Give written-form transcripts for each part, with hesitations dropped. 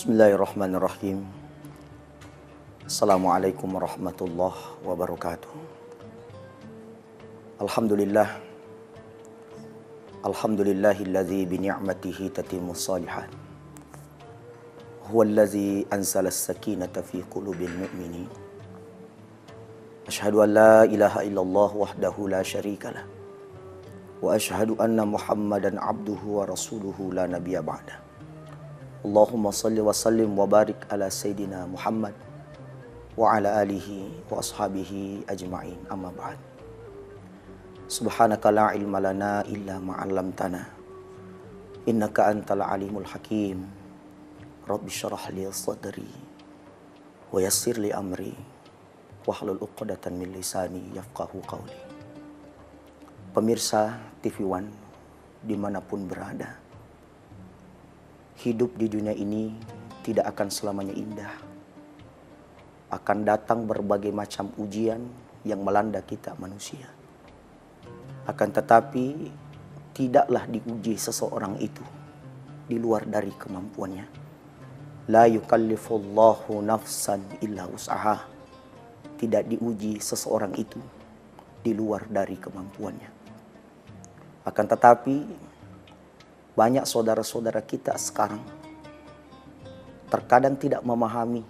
Bismillahirrahmanirrahim. Assalamualaikum warahmatullahi wabarakatuh. Alhamdulillah. Alhamdulillahilladzi bini'matihi tatimmus shalihat. Huwallazi anzala as-sakinata fi qulubil mu'minin. Asyhadu an la ilaha illallah wahdahu la syarikalah. Wa asyhadu anna Muhammadan abduhu wa rasuluhu la nabiyya ba'da. Allahumma salli wa sallim wa barik ala Sayyidina Muhammad wa ala alihi wa ashabihi ajma'in, amma ba'd. Subhanaka la ilma lana illa ma'allamtana innaka antal alimul hakim. Rabbi syrah li sadri wa yassir li amri wahlul 'uqdatan min lisani yafqahu qawli. Pemirsa TV One dimanapun berada, hidup di dunia ini tidak akan selamanya indah. Akan datang berbagai macam ujian yang melanda kita manusia. Akan tetapi tidaklah diuji seseorang itu di luar dari kemampuannya. La yukallifullahu nafsan illa wus'aha. Tidak diuji seseorang itu di luar dari kemampuannya. Akan tetapi banyak saudara-saudara kita sekarang terkadang tidak memahami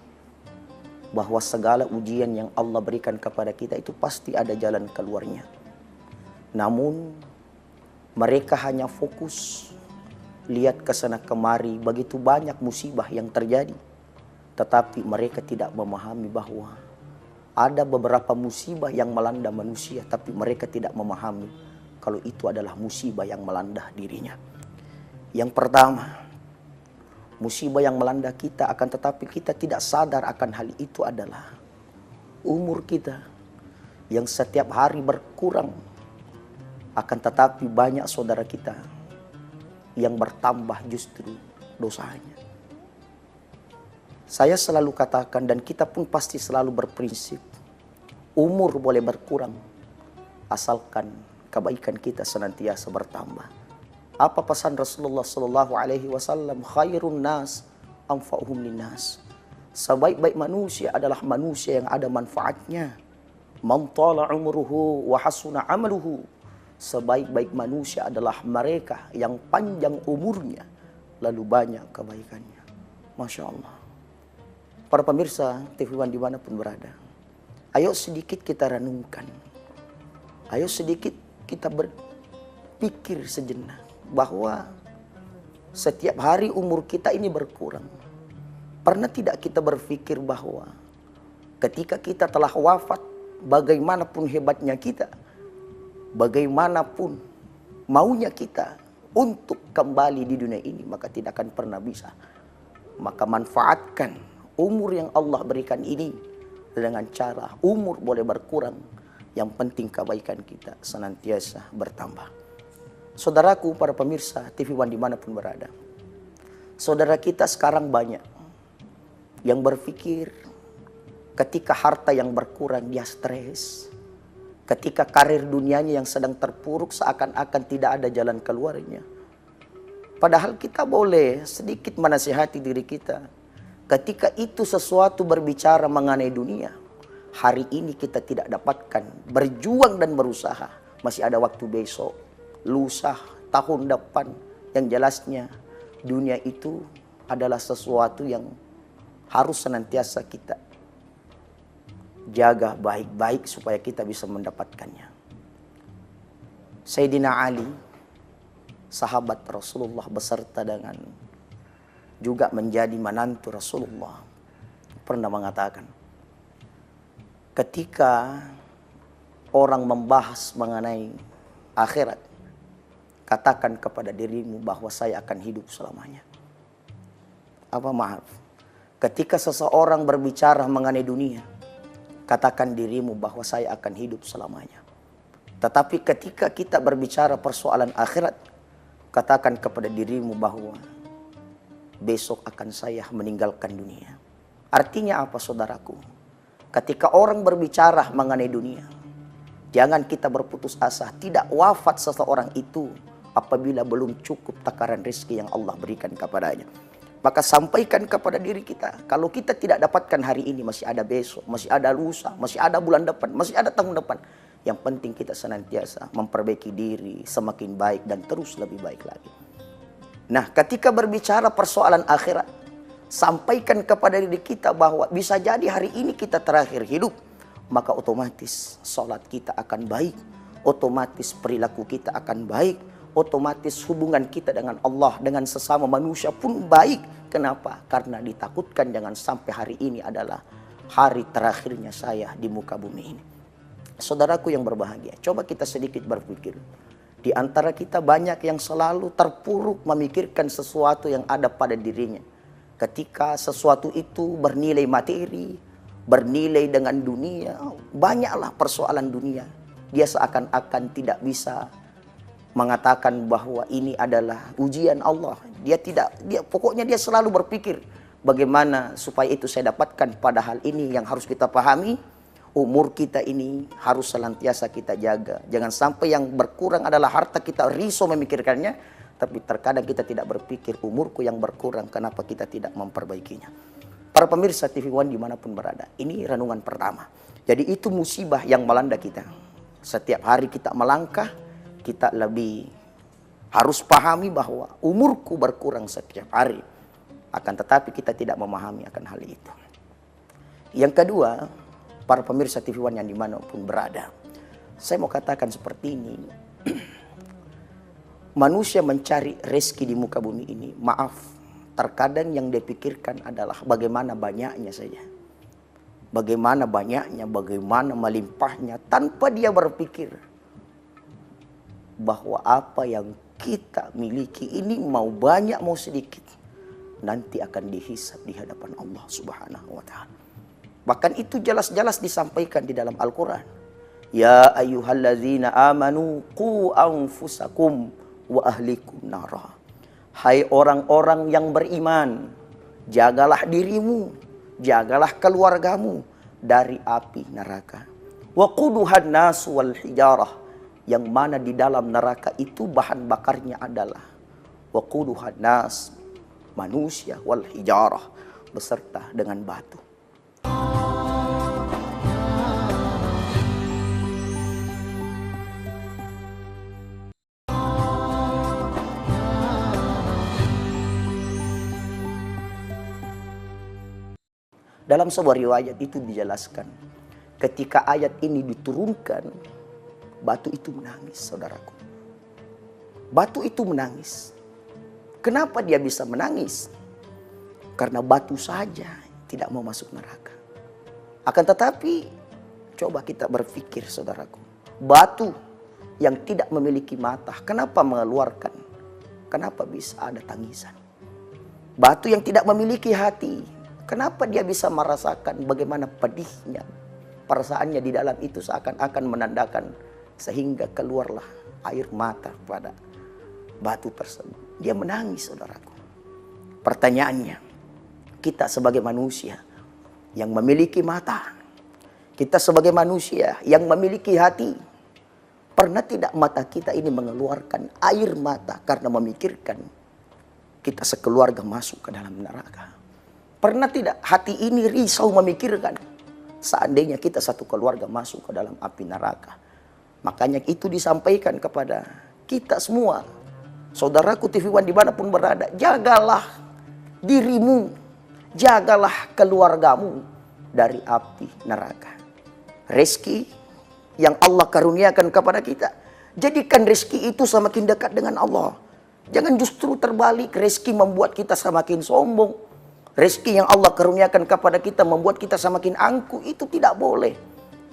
bahwa segala ujian yang Allah berikan kepada kita itu pasti ada jalan keluarnya. Namun mereka hanya fokus lihat ke sana kemari, begitu banyak musibah yang terjadi. Tetapi mereka tidak memahami bahwa ada beberapa musibah yang melanda manusia, tapi mereka tidak memahami kalau itu adalah musibah yang melanda dirinya. Yang pertama, musibah yang melanda kita akan tetapi kita tidak sadar akan hal itu adalah umur kita yang setiap hari berkurang. Akan tetapi banyak saudara kita yang bertambah justru dosanya. Saya selalu katakan dan kita pun pasti selalu berprinsip, umur boleh berkurang asalkan kebaikan kita senantiasa bertambah. Apa pesan Rasulullah Sallallahu Alaihi Wasallam? Khairun nas anfa'uhum linnas. Sebaik-baik manusia adalah manusia yang ada manfaatnya. Man tala umruhu wa hasuna amaluhu. Sebaik-baik manusia adalah mereka yang panjang umurnya lalu banyak kebaikannya. Masya Allah. Para pemirsa TV One dimanapun berada, ayo sedikit kita renungkan. Ayo sedikit kita berpikir sejenak bahwa setiap hari umur kita ini berkurang. Pernah tidak kita berpikir bahwa ketika kita telah wafat, bagaimanapun hebatnya kita, bagaimanapun maunya kita untuk kembali di dunia ini, maka tidak akan pernah bisa. Maka manfaatkan umur yang Allah berikan ini dengan cara umur boleh berkurang, yang penting kebaikan kita senantiasa bertambah. Saudaraku, para pemirsa TV One dimanapun berada, saudara kita sekarang banyak yang berpikir ketika harta yang berkurang dia stres, ketika karir dunianya yang sedang terpuruk seakan-akan tidak ada jalan keluarnya. Padahal kita boleh sedikit menasihati diri kita. Ketika itu sesuatu berbicara mengenai dunia, hari ini kita tidak dapatkan, berjuang dan berusaha, masih ada waktu besok, lusa, tahun depan. Yang jelasnya dunia itu adalah sesuatu yang harus senantiasa kita jaga baik-baik supaya kita bisa mendapatkannya. Sayyidina Ali, sahabat Rasulullah beserta dengan juga menjadi menantu Rasulullah, pernah mengatakan, ketika orang membahas mengenai akhirat, katakan kepada dirimu bahwa saya akan hidup selamanya. Apa maaf? Ketika seseorang berbicara mengenai dunia, katakan dirimu bahwa saya akan hidup selamanya. Tetapi ketika kita berbicara persoalan akhirat, katakan kepada dirimu bahwa besok akan saya meninggalkan dunia. Artinya apa, saudaraku? Ketika orang berbicara mengenai dunia, jangan kita berputus asa. Tidak wafat seseorang itu apabila belum cukup takaran rezeki yang Allah berikan kepadanya. Maka sampaikan kepada diri kita, kalau kita tidak dapatkan hari ini, masih ada besok, masih ada lusa, masih ada bulan depan, masih ada tahun depan. Yang penting kita senantiasa memperbaiki diri semakin baik dan terus lebih baik lagi. Nah, ketika berbicara persoalan akhirat, sampaikan kepada diri kita bahwa bisa jadi hari ini kita terakhir hidup, maka otomatis sholat kita akan baik, otomatis perilaku kita akan baik, otomatis hubungan kita dengan Allah, dengan sesama manusia pun baik. Kenapa? Karena ditakutkan jangan sampai hari ini adalah hari terakhirnya saya di muka bumi ini. Saudaraku yang berbahagia, coba kita sedikit berpikir. Di antara kita banyak yang selalu terpuruk memikirkan sesuatu yang ada pada dirinya. Ketika sesuatu itu bernilai materi, bernilai dengan dunia, banyaklah persoalan dunia. Dia seakan-akan tidak bisa mengatakan bahwa ini adalah ujian Allah. Pokoknya dia selalu berpikir bagaimana supaya itu saya dapatkan. Padahal ini yang harus kita pahami, umur kita ini harus senantiasa kita jaga. Jangan sampai yang berkurang adalah harta, kita risau memikirkannya, tapi terkadang kita tidak berpikir umurku yang berkurang, kenapa kita tidak memperbaikinya. Para pemirsa TV One dimanapun berada, ini renungan pertama. Jadi itu musibah yang melanda kita. Setiap hari kita melangkah, kita lebih harus pahami bahwa umurku berkurang setiap hari. Akan tetapi kita tidak memahami akan hal itu. Yang kedua, para pemirsa TV One yang dimanapun berada, saya mau katakan seperti ini. Manusia mencari rezeki di muka bumi ini, maaf, terkadang yang dipikirkan adalah bagaimana banyaknya saja. Bagaimana banyaknya, bagaimana melimpahnya, tanpa dia berpikir bahwa apa yang kita miliki ini mau banyak mau sedikit, nanti akan dihisab di hadapan Allah Subhanahu wa Ta'ala. Bahkan itu jelas-jelas disampaikan di dalam Al-Quran. Ya ayyuhalladzina amanu qu anfusakum wa ahlikum nara. Hai orang-orang yang beriman, jagalah dirimu, jagalah keluargamu dari api neraka. Wa quduhan nas wal hijarah, yang mana di dalam neraka itu bahan bakarnya adalah wa quduhan nas, manusia, wal hijarah, beserta dengan batu. Dalam sebuah riwayat itu dijelaskan, ketika ayat ini diturunkan, batu itu menangis, saudaraku. Batu itu menangis. Kenapa dia bisa menangis? Karena batu saja tidak mau masuk neraka. Akan tetapi, coba kita berpikir, saudaraku. Batu yang tidak memiliki mata, kenapa mengeluarkan? Kenapa bisa ada tangisan? Batu yang tidak memiliki hati, kenapa dia bisa merasakan bagaimana pedihnya perasaannya di dalam itu, seakan-akan menandakan sehingga keluarlah air mata pada batu tersebut. Dia menangis, saudaraku. Pertanyaannya, kita sebagai manusia yang memiliki mata, kita sebagai manusia yang memiliki hati, pernah tidak mata kita ini mengeluarkan air mata karena memikirkan kita sekeluarga masuk ke dalam neraka? Pernah tidak hati ini risau memikirkan seandainya kita satu keluarga masuk ke dalam api neraka? Makanya itu disampaikan kepada kita semua. Saudaraku TV One dimanapun berada, jagalah dirimu, jagalah keluargamu dari api neraka. Rezeki yang Allah karuniakan kepada kita, jadikan rezeki itu semakin dekat dengan Allah. Jangan justru terbalik, rezeki membuat kita semakin sombong. Rezeki yang Allah karuniakan kepada kita membuat kita semakin angkuh, itu tidak boleh.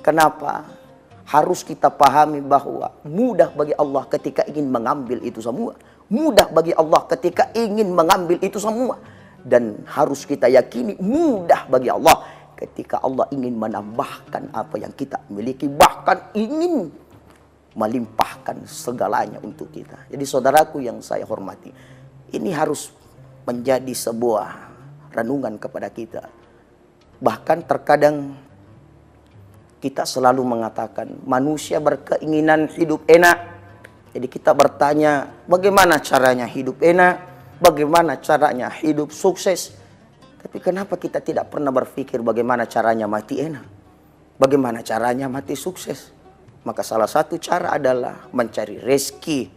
Kenapa? Harus kita pahami bahwa mudah bagi Allah ketika ingin mengambil itu semua. Mudah bagi Allah ketika ingin mengambil itu semua. Dan harus kita yakini mudah bagi Allah ketika Allah ingin menambahkan apa yang kita miliki. Bahkan ingin melimpahkan segalanya untuk kita. Jadi saudaraku yang saya hormati, ini harus menjadi sebuah renungan kepada kita. Bahkan terkadang kita selalu mengatakan manusia berkeinginan hidup enak. Jadi kita bertanya bagaimana caranya hidup enak? bagaimana caranya hidup sukses. Tapi kenapa kita tidak pernah berpikir bagaimana caranya mati enak? Bagaimana caranya mati sukses? Maka salah satu cara adalah mencari rezeki.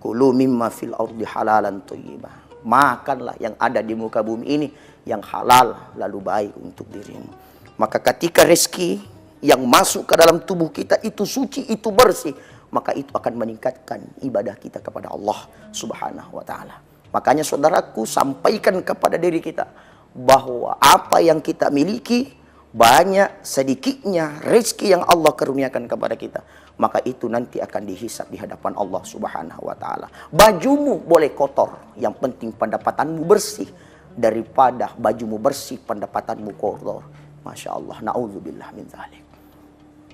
Kulu mimma fil ardi halalan thayyibah. Makanlah yang ada di muka bumi ini yang halal lalu baik untuk dirimu. Maka ketika rezeki yang masuk ke dalam tubuh kita itu suci, itu bersih, maka itu akan meningkatkan ibadah kita kepada Allah Subhanahu wa taala. Makanya saudaraku, sampaikan kepada diri kita bahwa apa yang kita miliki, banyak sedikitnya rezeki yang Allah karuniakan kepada kita, maka itu nanti akan dihisab di hadapan Allah Subhanahu wa taala. Bajumu boleh kotor, yang penting pendapatanmu bersih, daripada bajumu bersih pendapatanmu kotor. Masya Allah, na'udzubillah min dzalik.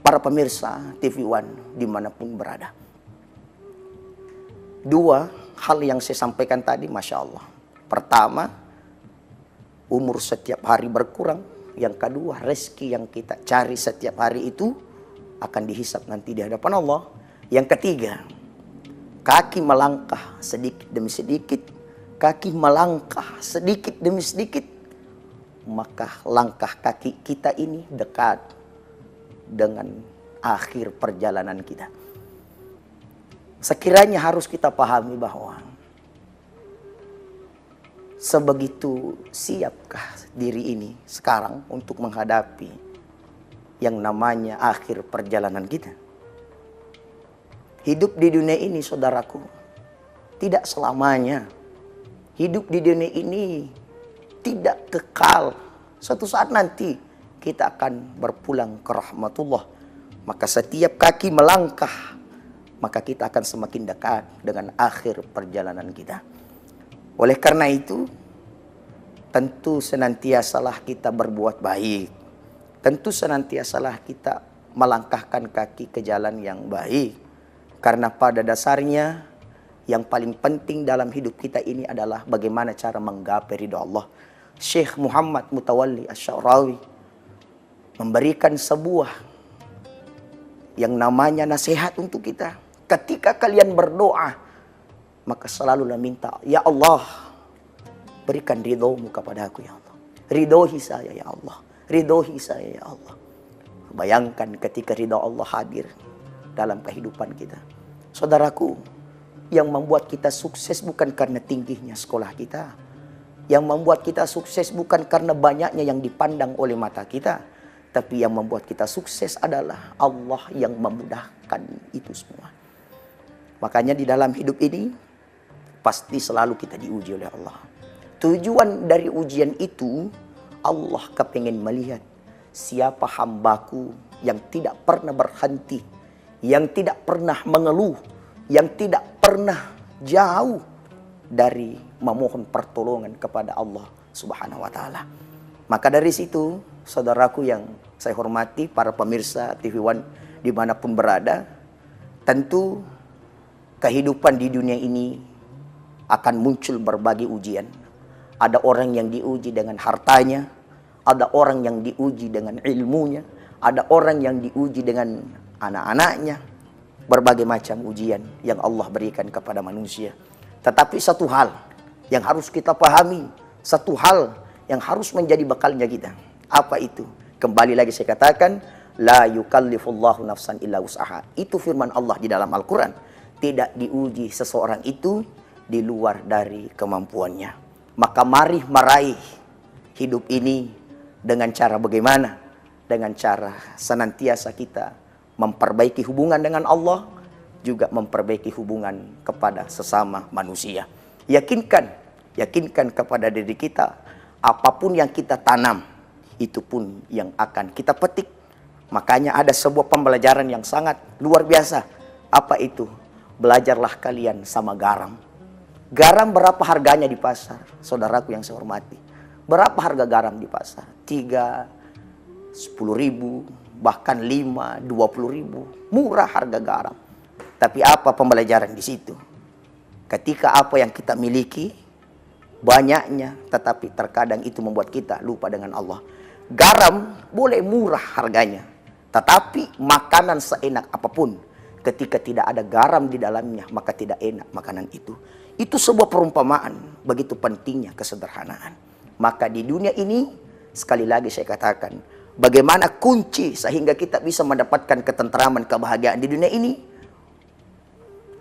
Para pemirsa TV One dimanapun berada, dua hal yang saya sampaikan tadi, Masya Allah. Pertama, umur setiap hari berkurang. Yang kedua, rezeki yang kita cari setiap hari itu akan dihisap nanti di hadapan Allah. Yang ketiga, kaki melangkah sedikit demi sedikit. Kaki melangkah sedikit demi sedikit. Maka langkah kaki kita ini dekat dengan akhir perjalanan kita. Sekiranya harus kita pahami bahwa sebegitu siapkah diri ini sekarang untuk menghadapi yang namanya akhir perjalanan kita. Hidup di dunia ini, saudaraku, tidak selamanya. Hidup di dunia ini tidak kekal. Suatu saat nanti kita akan berpulang ke rahmatullah. Maka setiap kaki melangkah, maka kita akan semakin dekat dengan akhir perjalanan kita. Oleh karena itu, tentu senantiasalah kita berbuat baik. Tentu senantiasalah kita melangkahkan kaki ke jalan yang baik. Karena pada dasarnya, yang paling penting dalam hidup kita ini adalah bagaimana cara menggapai ridha Allah. Syekh Muhammad Mutawalli Asy-Sya'rawi memberikan sebuah yang namanya nasihat untuk kita. Ketika kalian berdoa, maka selalulah minta, ya Allah, berikan ridhomu kepada aku ya Allah. Ridhoi saya ya Allah. Ridhoi saya ya Allah. Bayangkan ketika ridha Allah hadir dalam kehidupan kita. Saudaraku, yang membuat kita sukses bukan karena tingginya sekolah kita. Yang membuat kita sukses bukan karena banyaknya yang dipandang oleh mata kita. Tapi yang membuat kita sukses adalah Allah yang memudahkan itu semua. Makanya di dalam hidup ini pasti selalu kita diuji oleh Allah. Tujuan dari ujian itu, Allah kepingin melihat siapa hambaku yang tidak pernah berhenti, yang tidak pernah mengeluh, yang tidak pernah jauh dari memohon pertolongan kepada Allah Subhanahu wa taala. Maka dari situ, saudaraku yang saya hormati, para pemirsa TV One dimanapun berada, tentu kehidupan di dunia ini akan muncul berbagai ujian. Ada orang yang diuji dengan hartanya, ada orang yang diuji dengan ilmunya, ada orang yang diuji dengan anak-anaknya. Berbagai macam ujian yang Allah berikan kepada manusia. Tetapi satu hal yang harus kita pahami, satu hal yang harus menjadi bekalnya kita. Apa itu? Kembali lagi saya katakan, la yukallifullahu nafsan illa wus'aha. Itu firman Allah di dalam Al-Quran. Tidak diuji seseorang itu di luar dari kemampuannya. Maka mari meraih hidup ini dengan cara bagaimana? Dengan cara senantiasa kita memperbaiki hubungan dengan Allah, juga memperbaiki hubungan kepada sesama manusia. Yakinkan kepada diri kita, apapun yang kita tanam, itu pun yang akan kita petik. Makanya ada sebuah pembelajaran yang sangat luar biasa. Apa itu? Belajarlah kalian sama garam. Garam berapa harganya di pasar? Saudaraku yang saya hormati. Berapa harga garam di pasar? 3, 10 ribu, bahkan 5, 20 ribu. Murah harga garam. Tapi apa pembelajaran di situ? Ketika apa yang kita miliki banyaknya, tetapi terkadang itu membuat kita lupa dengan Allah. Garam boleh murah harganya, tetapi makanan seenak apapun, ketika tidak ada garam di dalamnya, maka tidak enak makanan itu. Itu sebuah perumpamaan, begitu pentingnya kesederhanaan. Maka di dunia ini, sekali lagi saya katakan, bagaimana kunci sehingga kita bisa mendapatkan ketentraman, kebahagiaan di dunia ini?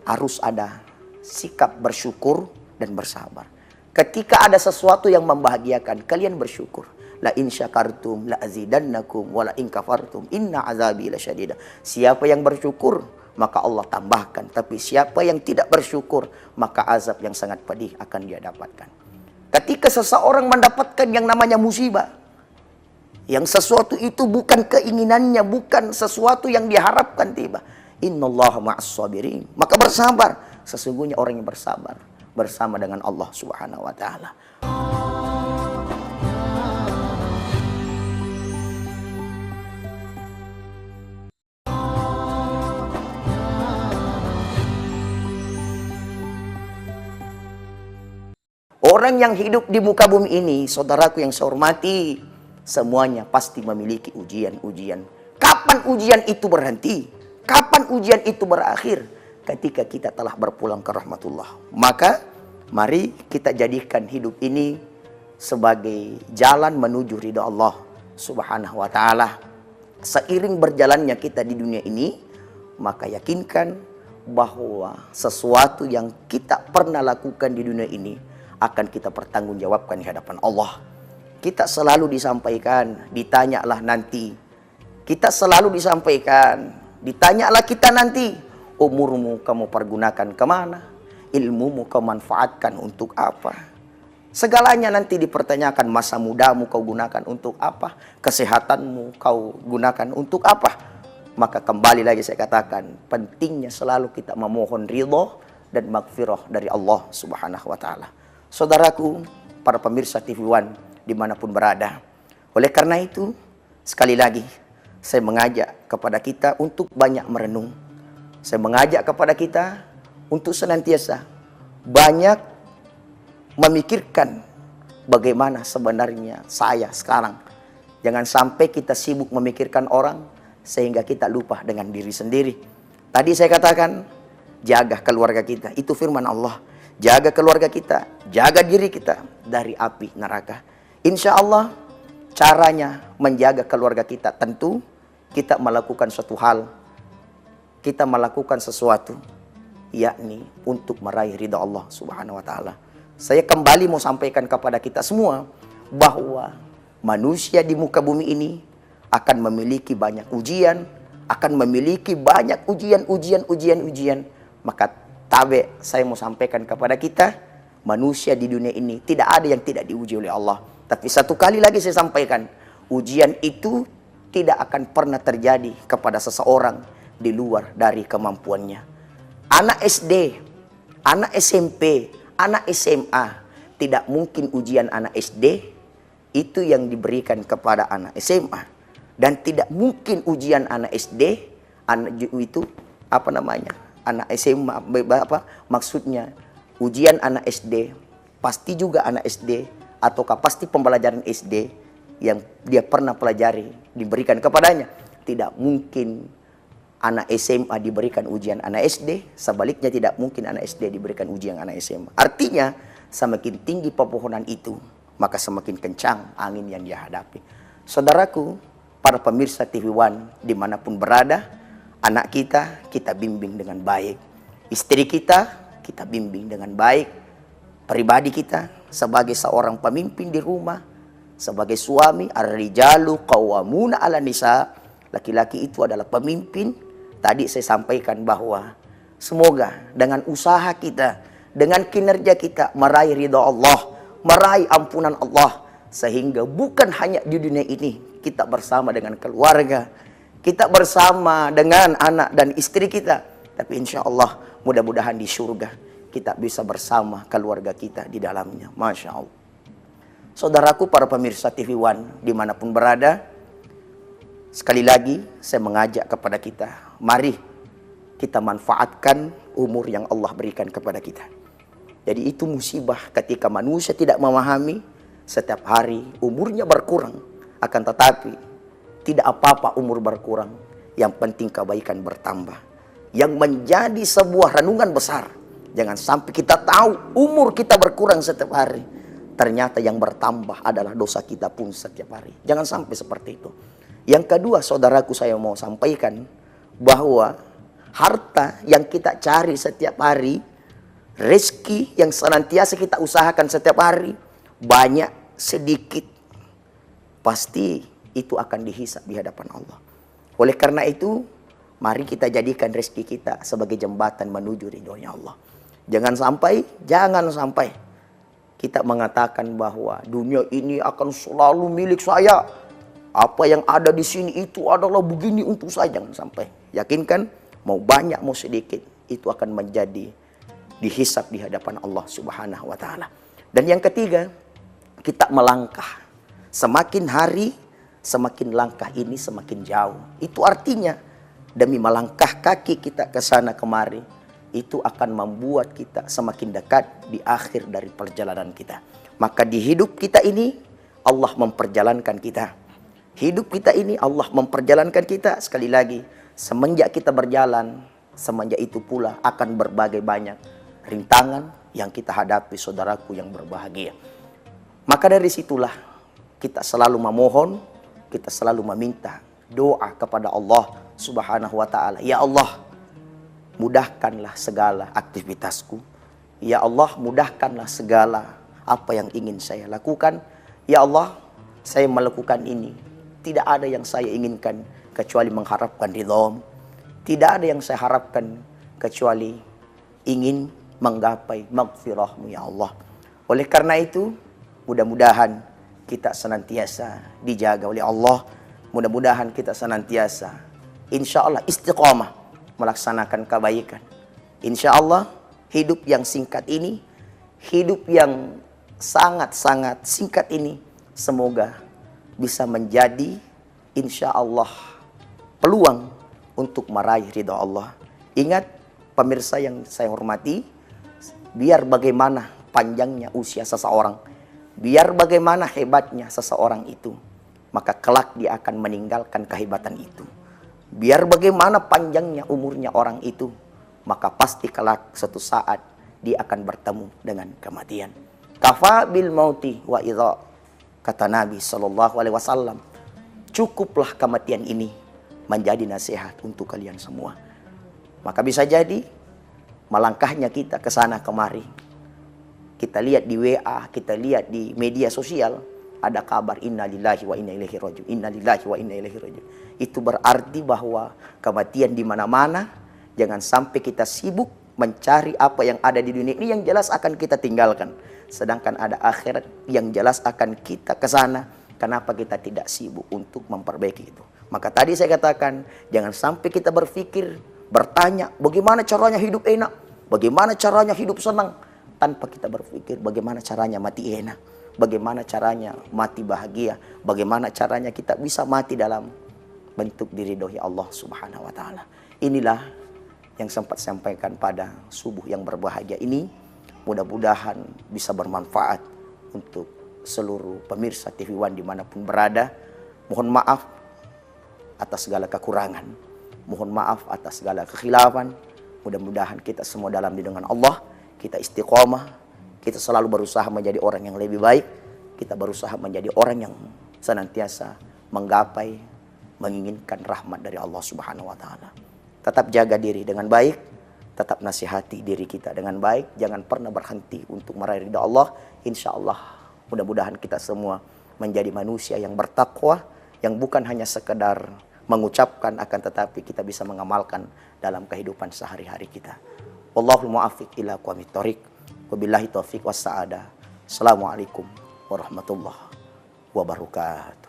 Harus ada sikap bersyukur dan bersabar. Ketika ada sesuatu yang membahagiakan, kalian bersyukur. La in syakartum la azidannakum wa la in kafartum inna azabi lasyadid. Siapa yang bersyukur, maka Allah tambahkan. Tapi siapa yang tidak bersyukur, maka azab yang sangat pedih akan dia dapatkan. Ketika seseorang mendapatkan yang namanya musibah, yang sesuatu itu bukan keinginannya, bukan sesuatu yang diharapkan tiba. Innallaha ma'as sabirin. Maka bersabar. Sesungguhnya orang yang bersabar bersama dengan Allah Subhanahu wa taala. Orang yang hidup di muka bumi ini, saudaraku yang saya hormati, semuanya pasti memiliki ujian-ujian. Kapan ujian itu berhenti? Kapan ujian itu berakhir? Ketika kita telah berpulang ke rahmatullah. Maka mari kita jadikan hidup ini sebagai jalan menuju ridha Allah Subhanahu wa taala. Seiring berjalannya kita di dunia ini, maka yakinkan bahwa sesuatu yang kita pernah lakukan di dunia ini akan kita pertanggungjawabkan di hadapan Allah. Kita selalu disampaikan, ditanyalah nanti. Kita selalu disampaikan, ditanyalah kita nanti. Umurmu kamu pergunakan kemana? Ilmumu kau manfaatkan untuk apa? Segalanya nanti dipertanyakan. Masa mudamu kau gunakan untuk apa? Kesehatanmu kau gunakan untuk apa? Maka kembali lagi saya katakan, pentingnya selalu kita memohon ridho dan magfirah dari Allah Subhanahu wa taala. Saudaraku, para pemirsa TV One dimanapun berada. Oleh karena itu, sekali lagi, saya mengajak kepada kita untuk banyak merenung. Saya mengajak kepada kita untuk senantiasa banyak memikirkan bagaimana sebenarnya saya sekarang. Jangan sampai kita sibuk memikirkan orang sehingga kita lupa dengan diri sendiri. Tadi saya katakan, jaga keluarga kita. Itu firman Allah. Jaga keluarga kita, jaga diri kita dari api neraka. Insya Allah caranya menjaga keluarga kita tentu kita melakukan suatu hal, kita melakukan sesuatu, yakni untuk meraih ridha Allah Subhanahu wa taala. Saya kembali mau sampaikan kepada kita semua bahwa manusia di muka bumi ini akan memiliki banyak ujian, akan memiliki banyak ujian. Maka tabe saya mau sampaikan kepada kita, manusia di dunia ini tidak ada yang tidak diuji oleh Allah. Tapi satu kali lagi saya sampaikan, ujian itu tidak akan pernah terjadi kepada seseorang di luar dari kemampuannya. Anak SD, anak SMP, anak SMA, tidak mungkin ujian anak SD itu yang diberikan kepada anak SMA. Dan tidak mungkin ujian anak SD, anak itu anak SMA, maksudnya ujian anak SD, pasti juga anak SD, ataukah pasti pembelajaran SD yang dia pernah pelajari diberikan kepadanya. Tidak mungkin anak SMA diberikan ujian anak SD, sebaliknya tidak mungkin anak SD diberikan ujian anak SMA. Artinya, semakin tinggi pepohonan itu, maka semakin kencang angin yang dia hadapi. Saudaraku, para pemirsa TV One dimanapun berada, anak kita bimbing dengan baik. Istri kita bimbing dengan baik. Pribadi kita sebagai seorang pemimpin di rumah, sebagai suami, ar-rijalu qawwamuna 'alan nisa. Laki-laki itu adalah pemimpin. Tadi saya sampaikan bahwa semoga dengan usaha kita, dengan kinerja kita meraih ridha Allah, meraih ampunan Allah, sehingga bukan hanya di dunia ini kita bersama dengan keluarga, kita bersama dengan anak dan istri kita, tapi insya Allah mudah-mudahan di surga kita bisa bersama keluarga kita di dalamnya. Masya Allah. Saudaraku, para pemirsa TV One dimanapun berada, sekali lagi saya mengajak kepada kita, mari kita manfaatkan umur yang Allah berikan kepada kita. Jadi itu musibah ketika manusia tidak memahami, setiap hari umurnya berkurang, akan tetapi tidak apa-apa umur berkurang, yang penting kebaikan bertambah. Yang menjadi sebuah renungan besar, Jangan sampai kita tahu umur kita berkurang setiap hari, ternyata yang bertambah adalah dosa kita pun setiap hari. Jangan sampai seperti itu. Yang kedua, saudaraku, saya mau sampaikan bahwa harta yang kita cari setiap hari, rezeki yang senantiasa kita usahakan setiap hari, banyak sedikit, pasti itu akan dihisab di hadapan Allah. Oleh karena itu, mari kita jadikan rezeki kita sebagai jembatan menuju ridhonya Allah. Jangan sampai kita mengatakan bahwa dunia ini akan selalu milik saya. Apa yang ada di sini itu adalah begini untuk saya. Jangan sampai. Yakinkan, mau banyak mau sedikit, itu akan menjadi dihisab di hadapan Allah Subhanahu wa Ta'ala. Dan yang ketiga, kita melangkah. Semakin hari, semakin langkah ini semakin jauh. Itu artinya, demi melangkah kaki kita ke sana kemari, itu akan membuat kita semakin dekat di akhir dari perjalanan kita. Maka di hidup kita ini, Allah memperjalankan kita. Hidup kita ini Allah memperjalankan kita. Sekali lagi, semenjak kita berjalan, semenjak itu pula akan berbagai banyak rintangan yang kita hadapi, saudaraku yang berbahagia. Maka dari situlah kita selalu memohon, kita selalu meminta doa kepada Allah Subhanahu wa Ta'ala. Ya Allah, mudahkanlah segala aktivitasku. Ya Allah, mudahkanlah segala apa yang ingin saya lakukan. Ya Allah, saya melakukan ini. Tidak ada yang saya inginkan kecuali mengharapkan ridhamu. Tidak ada yang saya harapkan kecuali ingin menggapai maghfirahmu ya Allah. Oleh karena itu, mudah-mudahan kita senantiasa dijaga oleh Allah. Mudah-mudahan kita senantiasa, insya Allah, istiqamah melaksanakan kebaikan. Insya Allah, hidup yang singkat ini, hidup yang sangat-sangat singkat ini, semoga bisa menjadi insya Allah peluang untuk meraih ridha Allah. Ingat pemirsa yang saya hormati, biar bagaimana panjangnya usia seseorang, biar bagaimana hebatnya seseorang itu, maka kelak dia akan meninggalkan kehebatan itu. Biar bagaimana panjangnya umurnya orang itu, maka pasti kelak suatu saat dia akan bertemu dengan kematian. Kafa bil mauti wa idha, kata Nabi SAW, cukuplah kematian ini menjadi nasihat untuk kalian semua. Maka bisa jadi melangkahnya kita ke sana kemari, kita lihat di WA, kita lihat di media sosial, ada kabar innalillahi wa inna ilaihi raji'un, innalillahi wa inna ilaihi raji'un. Itu berarti bahwa kematian di mana-mana. Jangan sampai kita sibuk mencari apa yang ada di dunia ini yang jelas akan kita tinggalkan. Sedangkan ada akhirat yang jelas akan kita ke sana. Kenapa kita tidak sibuk untuk memperbaiki itu? Maka tadi saya katakan, jangan sampai kita berpikir, bertanya, bagaimana caranya hidup enak? Bagaimana caranya hidup senang? Tanpa kita berpikir bagaimana caranya mati enak? Bagaimana caranya mati bahagia? Bagaimana caranya kita bisa mati dalam bentuk diridhoi Allah Subhanahu wa Ta'ala? Inilah yang sempat sampaikan pada subuh yang berbahagia ini. Mudah-mudahan bisa bermanfaat untuk seluruh pemirsa TV One dimanapun berada. Mohon maaf atas segala kekurangan. Mohon maaf atas segala kekhilafan. Mudah-mudahan kita semua dalam lindungan Allah. Kita istiqomah. Kita selalu berusaha menjadi orang yang lebih baik. Kita berusaha menjadi orang yang senantiasa menggapai, menginginkan rahmat dari Allah Subhanahu wa Ta'ala. Tetap jaga diri dengan baik. Tetap nasihati diri kita dengan baik. Jangan pernah berhenti untuk meraih ridha Allah. Insya Allah mudah-mudahan kita semua menjadi manusia yang bertakwa, yang bukan hanya sekedar mengucapkan, akan tetapi kita bisa mengamalkan dalam kehidupan sehari-hari kita. Wallahul muwaffiq ila aqwamit thoriq. Wabillahi taufiq was sa'adah. Assalamualaikum warahmatullahi wabarakatuh.